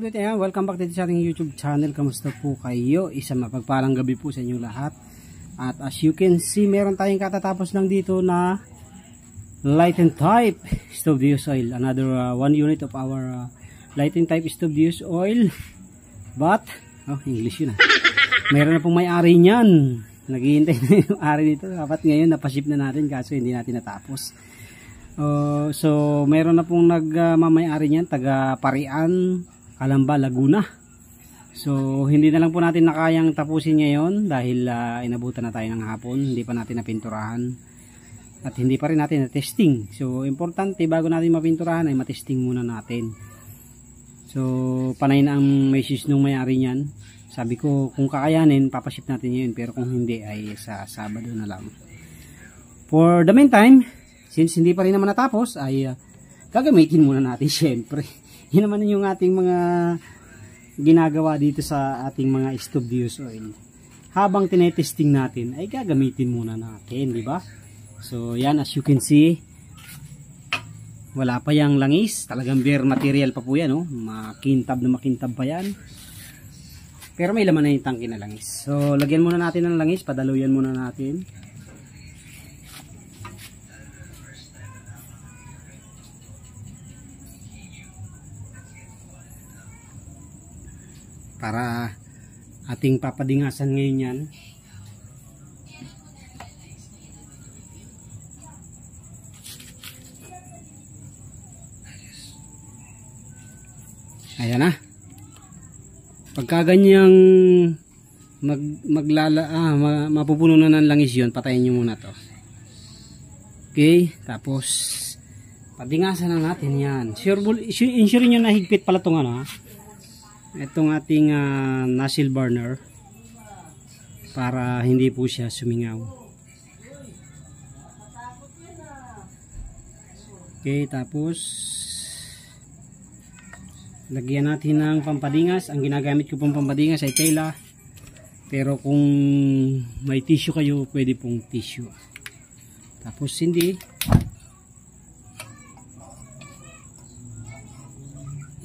kapatid, welcome back dito sa ating YouTube channel. Kamusta po kayo? Isang mapagpalang gabi po sa inyo lahat. At as you can see, meron tayong katatapos lang dito na light and type stove use oil. Another 1 unit of our light and type stove use oil. But, English yun meron na pong may-ari niyan. Naghihintay na yung ari nito. Dapat ngayon napaship na natin kaso hindi natin natapos. So meron na pong nagmamay-ari niyan, taga Parian, Calamba, Laguna. So hindi na lang po natin nakayang tapusin ngayon dahil inabutan na tayo ng hapon, hindi pa natin napinturahan at hindi pa rin natin na-testing. So importante bago natin mapinturahan ay matesting muna natin. So panay na ang message nung may-ari niyan. Sabi ko kung kakayanin papaship natin ngayon, pero kung hindi ay sa Sabado na lang. For the meantime, since hindi pa rin naman natapos, ay gagamitin muna natin syempre. Yan naman yung ating mga ginagawa dito sa ating mga stove use oil. Habang tinetesting natin, ay gagamitin muna natin, di ba? So, yan, as you can see, wala pa yung langis. Talagang bare material pa po yan, oh. Makintab na makintab pa yan. Pero may laman na yung tangke na langis. So, lagyan muna natin ng langis, padaluyan muna natin. Para ating papadingasan ngayon yan. Ayan na. Pagka ganyang mapupuno na ng langis yun, patayin nyo muna to. Okay, tapos padingasan na natin yan. Ensure nyo na higpit pala itong itong ating nozzle burner para hindi po siya sumingaw. Okay, tapos lagyan natin ng pampadingas. Ang ginagamit ko pong pampadingas ay tela, pero kung may tissue kayo pwede pong tissue. Tapos hindi,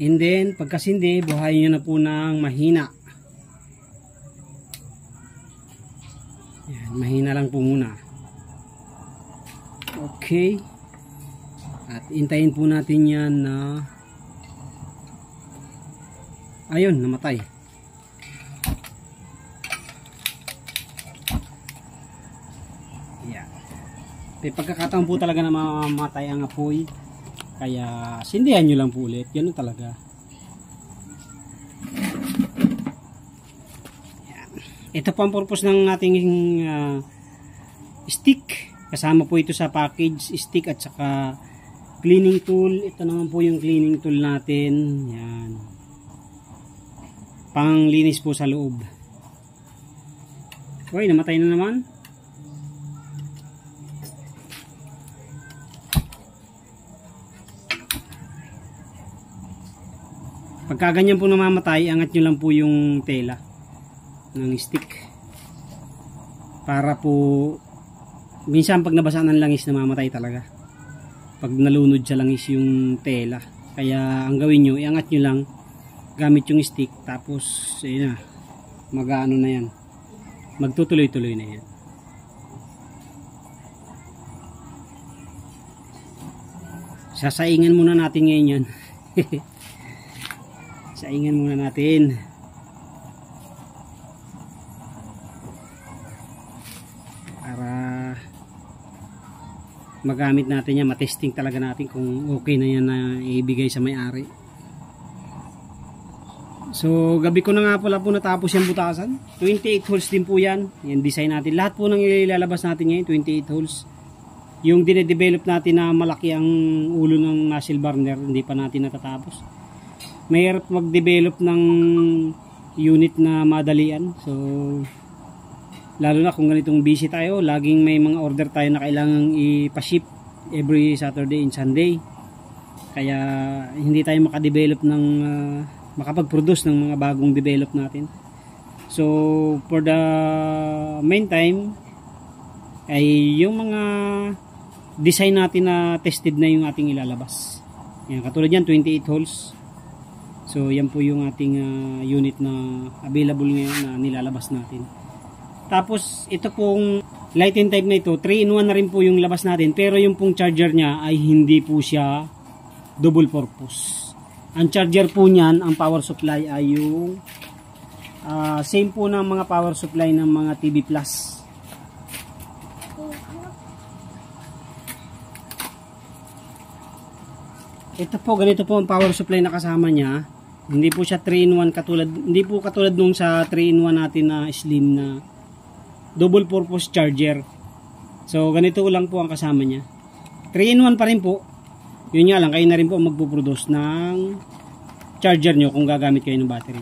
and then pagkasindi, buhayin nyo na po ng mahina. Yan, mahina lang po muna. Okay, at intayin po natin yan na ayun, namatay. Yan. May pagkakataon po talaga na mamatay ang apoy, kaya sindihan nyo lang po ulit. Ganun talaga. Yan. Ito po ang purpose ng ating stick. Kasama po ito sa package, stick at saka cleaning tool. Ito naman po yung cleaning tool natin. Yan. Panglinis po sa loob. Okay, namatay na naman. Pagka ganyan po namamatay, angat nyo lang po yung tela ng stick. Para po, minsan pag nabasa ng langis, namamatay talaga. Pag nalunod sa langis yung tela. Kaya ang gawin nyo, iangat nyo lang gamit yung stick, tapos ayun na, mag-ano na yan, magtutuloy-tuloy na yan. Sasaingan muna natin ngayon yan. Saingan muna natin para magamit natin yan, matesting talaga natin kung okay na yan na ibigay sa may-ari. So gabi ko na nga pala po natapos yung butasan. 28 holes din po yan. Yan design natin. Lahat po ng ilalabas natin ngayon 28 holes. Yung dinedevelop natin na malaki ang ulo ng nozzle burner, hindi pa natin natatapos. Mahirap mag-develop ng unit na madalian. So lalo na kung ganitong busy tayo, laging may mga order tayo na kailangang ipaship every Saturday and Sunday. Kaya hindi tayo makadevelop ng makapag-produce ng mga bagong develop natin. So for the meantime ay yung mga design natin na tested na yung ating ilalabas. Yan, katulad yan 28 holes. So yan po yung ating unit na available ngayon na nilalabas natin. Tapos ito pong Lighten type na ito, 3-in-1 na rin po yung labas natin, pero yung pong charger niya ay hindi po siya double purpose. Ang charger po niyan, ang power supply ay yung same po ng mga power supply ng mga TV Plus. Ito po, ganito po ang power supply na kasama niya. Hindi po siya 3-in-1 katulad, hindi po katulad nung sa 3-in-1 natin na slim na double purpose charger. So ganito lang po ang kasama niya. 3-in-1 pa rin po. Yun nga lang, kayo na rin po magpo-produce ng charger nyo kung gagamit kayo ng battery.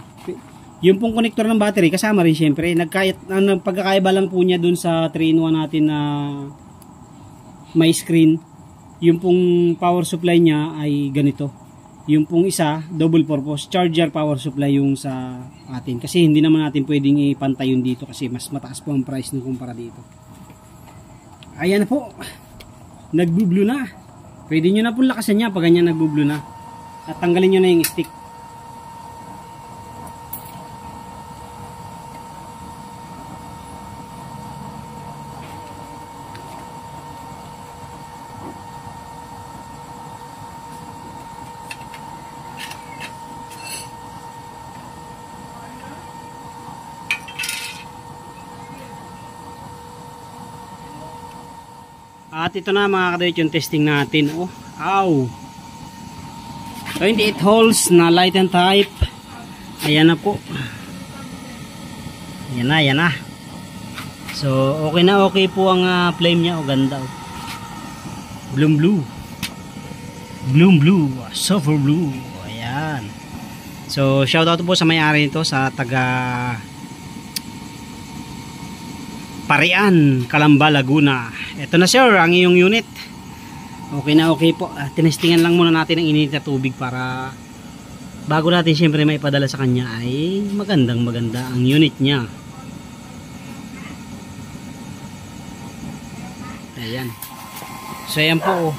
Yung pong connector ng battery kasama rin syempre. Pagkakaiba lang po niya dun sa 3-in-1 natin na may screen. Yung pong power supply niya ay ganito. Yung pong isa, double purpose charger power supply yung sa atin. Kasi hindi naman natin pwedeng ipantay yun dito kasi mas mataas po ang price nung kumpara dito. Ayan na po. Nagbo-blue na. Pwede nyo na po lakasan niya pag ganyan nagbo-blue na. At tanggalin nyo na yung stick. At ito na mga kadayot yung testing natin. Oh, ow! 28 holes na Lighten type. Ayan na po. Ayan na, ayan na. So, okay na okay po ang flame niya. Oh, ganda. Oh. Bloom blue. Bloom blue. Sulfur blue. Ayan. So, shoutout po sa may-ari nito sa taga Parian, Calamba, Laguna. Ito na sir, ang iyong unit. Okay na okay po. Tinestingan lang muna natin ang init na tubig para bago natin syempre maipadala sa kanya ay maganda ang unit niya. Ayan. So ayan po.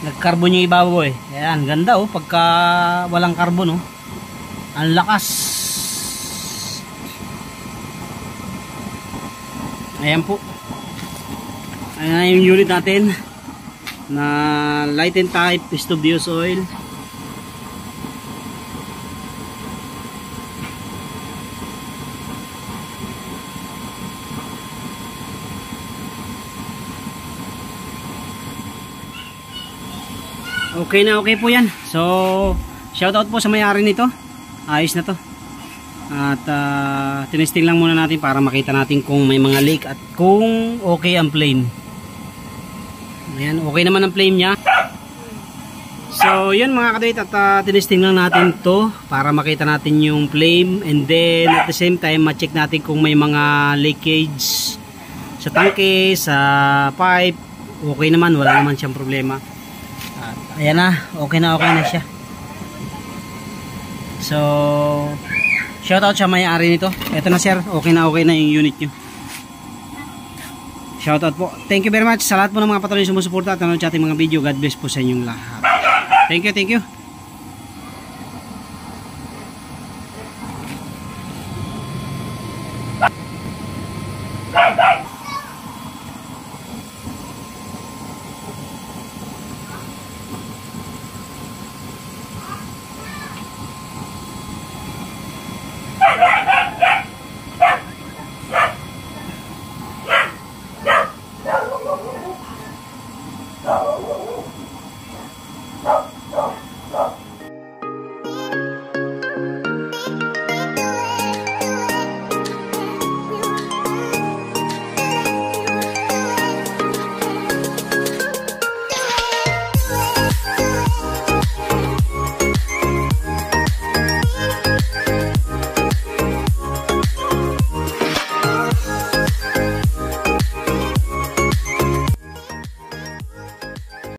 Nag-carbon yung ibabaw eh. Ayan, ganda oh. Pagka walang carbon oh. Ang lakas. Ayan po. Ayan yung unit natin na Lighten type stove diffuse oil. Okay na okay po yan. So shoutout po sa may-ari nito. Ayos na to. At tinesting lang muna natin para makita natin kung may mga leak at kung okay ang flame. Ayan, okay naman ang flame nya. So yun mga kadayt, at tinesting lang natin to para makita natin yung flame, and then at the same time ma-check natin kung may mga leakage sa tangke, sa pipe. Okay naman, wala naman siyang problema. At ayan na, okay na siya. So shoutout sa may-ari nito. Ito na sir, okay na yung unit nyo. Shoutout po. Thank you very much sa lahat po ng mga patuloy sumusuporta at nanonood sa ating mga video. God bless po sa inyong lahat. Thank you.